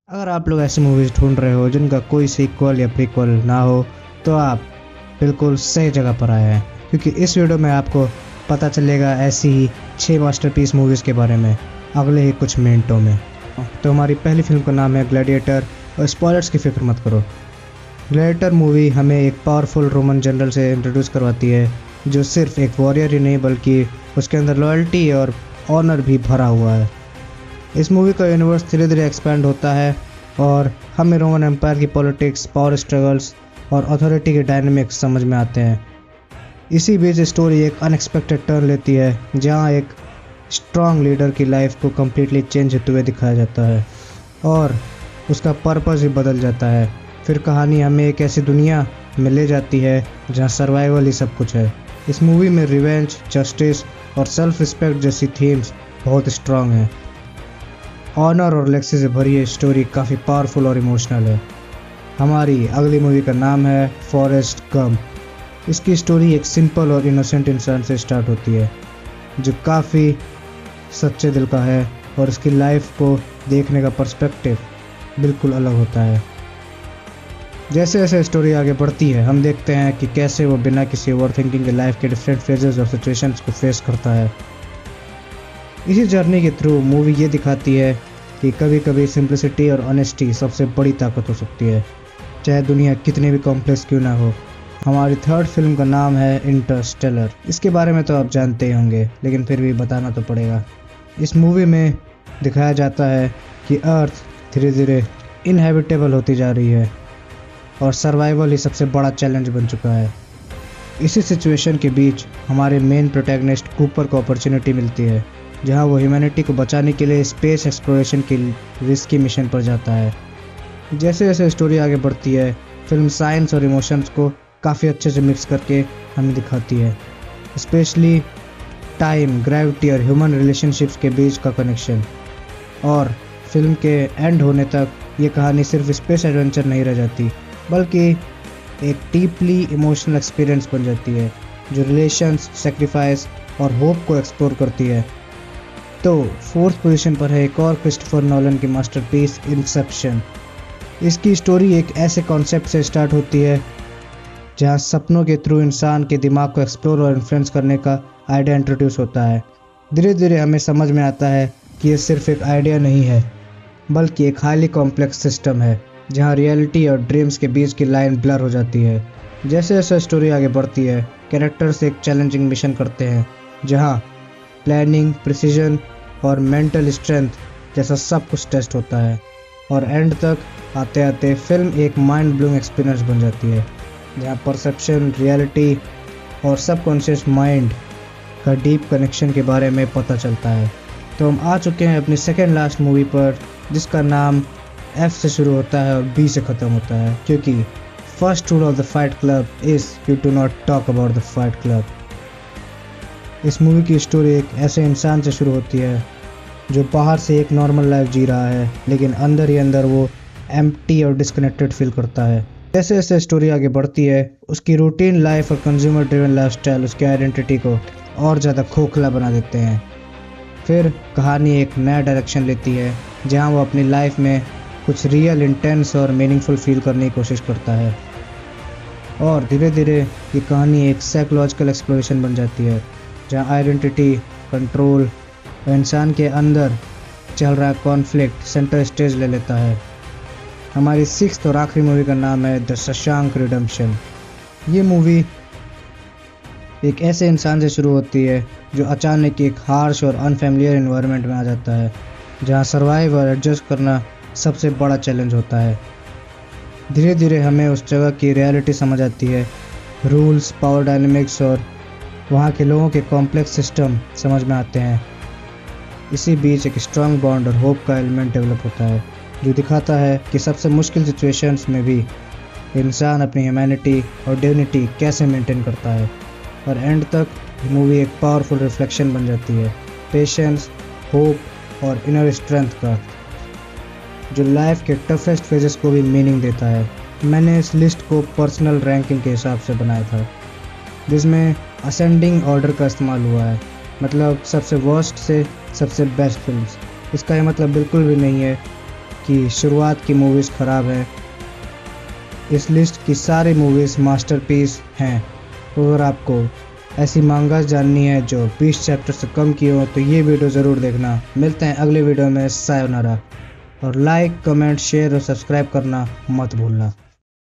अगर आप लोग ऐसी मूवीज़ ढूंढ रहे हो जिनका कोई सीक्वल या प्रीक्वल ना हो तो आप बिल्कुल सही जगह पर आए हैं, क्योंकि इस वीडियो में आपको पता चलेगा ऐसी ही 6 मास्टरपीस मूवीज़ के बारे में अगले ही कुछ मिनटों में। तो हमारी पहली फिल्म का नाम है ग्लैडिएटर, और स्पॉयलर्स की फिक्र मत करो। ग्लैडिएटर मूवी हमें एक पावरफुल रोमन जनरल से इंट्रोड्यूस करवाती है जो सिर्फ एक वॉरियर ही नहीं बल्कि उसके अंदर लॉयल्टी और ऑनर भी भरा हुआ है। इस मूवी का यूनिवर्स धीरे धीरे एक्सपैंड होता है और हमें रोमन एम्पायर की पॉलिटिक्स, पावर स्ट्रगल्स और अथॉरिटी के डायनामिक्स समझ में आते हैं। इसी बीच स्टोरी एक अनएक्सपेक्टेड टर्न लेती है जहां एक स्ट्रॉन्ग लीडर की लाइफ को कम्प्लीटली चेंज होते हुए दिखाया जाता है और उसका पर्पस भी बदल जाता है। फिर कहानी हमें एक ऐसी दुनिया में ले जाती है जहां सर्वाइवल ही सब कुछ है। इस मूवी में रिवेंज, जस्टिस और सेल्फ रिस्पेक्ट जैसी थीम्स बहुत स्ट्रॉन्ग हैं। ऑनर और लेक्सी से भरी ये स्टोरी काफ़ी पावरफुल और इमोशनल है। हमारी अगली मूवी का नाम है फॉरेस्ट गंप। इसकी स्टोरी एक सिंपल और इनोसेंट इंसान से स्टार्ट होती है जो काफ़ी सच्चे दिल का है और उसकी लाइफ को देखने का पर्सपेक्टिव बिल्कुल अलग होता है। जैसे जैसे स्टोरी आगे बढ़ती है हम देखते हैं कि कैसे वो बिना किसी ओवर थिंकिंग के लाइफ के डिफरेंट फेजेस और सिचुएशंस को फेस करता है। इसी जर्नी के थ्रू मूवी ये दिखाती है कि कभी कभी सिंप्लिसिटी और ऑनेस्टी सबसे बड़ी ताकत हो सकती है, चाहे दुनिया कितनी भी कॉम्प्लेक्स क्यों ना हो। हमारी थर्ड फिल्म का नाम है इंटरस्टेलर। इसके बारे में तो आप जानते ही होंगे, लेकिन फिर भी बताना तो पड़ेगा। इस मूवी में दिखाया जाता है कि अर्थ धीरे धीरे इनहेबिटेबल होती जा रही है और सर्वाइवल ही सबसे बड़ा चैलेंज बन चुका है। इसी सिचुएशन के बीच हमारे मेन प्रोटैगनिस्ट कूपर को अपॉर्चुनिटी मिलती है जहां वो ह्यूमैनिटी को बचाने के लिए स्पेस एक्सप्लोरेशन की रिस्की मिशन पर जाता है। जैसे जैसे स्टोरी आगे बढ़ती है फिल्म साइंस और इमोशंस को काफ़ी अच्छे से मिक्स करके हमें दिखाती है, स्पेशली टाइम, ग्रेविटी और ह्यूमन रिलेशनशिप्स के बीच का कनेक्शन। और फिल्म के एंड होने तक ये कहानी सिर्फ स्पेस एडवेंचर नहीं रह जाती बल्कि एक डीपली इमोशनल एक्सपीरियंस बन जाती है जो रिलेशंस, सेक्रीफाइस और होप को एक्सप्लोर करती है। तो फोर्थ पोजीशन पर है एक और क्रिस्टोफर नोलन की मास्टरपीस इंसेप्शन। इसकी स्टोरी एक ऐसे कॉन्सेप्ट से स्टार्ट होती है जहां सपनों के थ्रू इंसान के दिमाग को एक्सप्लोर और इन्फ्लुएंस करने का आइडिया इंट्रोड्यूस होता है। धीरे धीरे हमें समझ में आता है कि ये सिर्फ एक आइडिया नहीं है बल्कि एक हाईली कॉम्प्लेक्स सिस्टम है जहां रियलिटी और ड्रीम्स के बीच की लाइन ब्लर हो जाती है। जैसे जैसे स्टोरी आगे बढ़ती है कैरेक्टर्स एक चैलेंजिंग मिशन करते हैं जहां प्लानिंग, प्रिसीजन और मेंटल स्ट्रेंथ जैसा सब कुछ टेस्ट होता है, और एंड तक आते आते फिल्म एक माइंड ब्लोइंग एक्सपीरियंस बन जाती है जहां परसेप्शन, रियलिटी और सबकॉन्शियस माइंड का डीप कनेक्शन के बारे में पता चलता है। तो हम आ चुके हैं अपनी सेकेंड लास्ट मूवी पर जिसका नाम F से शुरू होता है और B से ख़त्म होता है, क्योंकि first rule of the fight club is you do not talk about the fight club. इस मूवी की स्टोरी एक ऐसे इंसान से शुरू होती है जो बाहर से एक नॉर्मल लाइफ जी रहा है लेकिन अंदर ही अंदर वो एम्प्टी और डिस्कनेक्टेड फील करता है। जैसे जैसे स्टोरी आगे बढ़ती है उसकी रूटीन लाइफ और कंज्यूमर ड्रिवन लाइफस्टाइल उसकी आइडेंटिटी को और ज़्यादा खोखला बना देते हैं। फिर कहानी एक नया डायरेक्शन लेती है जहां वो अपनी लाइफ में कुछ रियल, इंटेंस और मीनिंगफुल फील करने की कोशिश करता है, और धीरे धीरे ये कहानी एक साइकोलॉजिकल एक्सप्लोरेशन बन जाती है जहां आइडेंटिटी, कंट्रोल और इंसान के अंदर चल रहा कॉन्फ्लिक्ट सेंटर स्टेज ले लेता है। हमारी सिक्स्थ और आखिरी मूवी का नाम है द शशांक रिडेम्पशन। ये मूवी एक ऐसे इंसान से शुरू होती है जो अचानक एक हार्श और अनफेमिलियर एनवायरनमेंट में आ जाता है जहां सर्वाइव और एडजस्ट करना सबसे बड़ा चैलेंज होता है। धीरे धीरे हमें उस जगह की रियलिटी समझ आती है, रूल्स, पावर डायनेमिक्स और वहाँ के लोगों के कॉम्प्लेक्स सिस्टम समझ में आते हैं। इसी बीच एक स्ट्रॉन्ग बॉन्ड और होप का एलिमेंट डेवलप होता है जो दिखाता है कि सबसे मुश्किल सिचुएशंस में भी इंसान अपनी ह्यूमैनिटी और डिग्निटी कैसे मेंटेन करता है। और एंड तक मूवी एक पावरफुल रिफ्लेक्शन बन जाती है पेशेंस, होप और इनर स्ट्रेंथ का, जो लाइफ के टफेस्ट फेजेस को भी मीनिंग देता है। मैंने इस लिस्ट को पर्सनल रैंकिंग के हिसाब से बनाया था जिसमें असेंडिंग ऑर्डर का इस्तेमाल हुआ है, मतलब सबसे वर्स्ट से सबसे बेस्ट फिल्म्स। इसका ये मतलब बिल्कुल भी नहीं है की शुरुआत की मूवीज़ ख़राब है। इस लिस्ट की सारी मूवीज़ मास्टरपीस हैं। अगर आपको ऐसी मांगास जाननी है जो 20 चैप्टर से कम की हो तो ये वीडियो ज़रूर देखना। मिलते हैं अगले वीडियो में। सायोनारा। और लाइक, कमेंट, शेयर और सब्सक्राइब करना मत भूलना।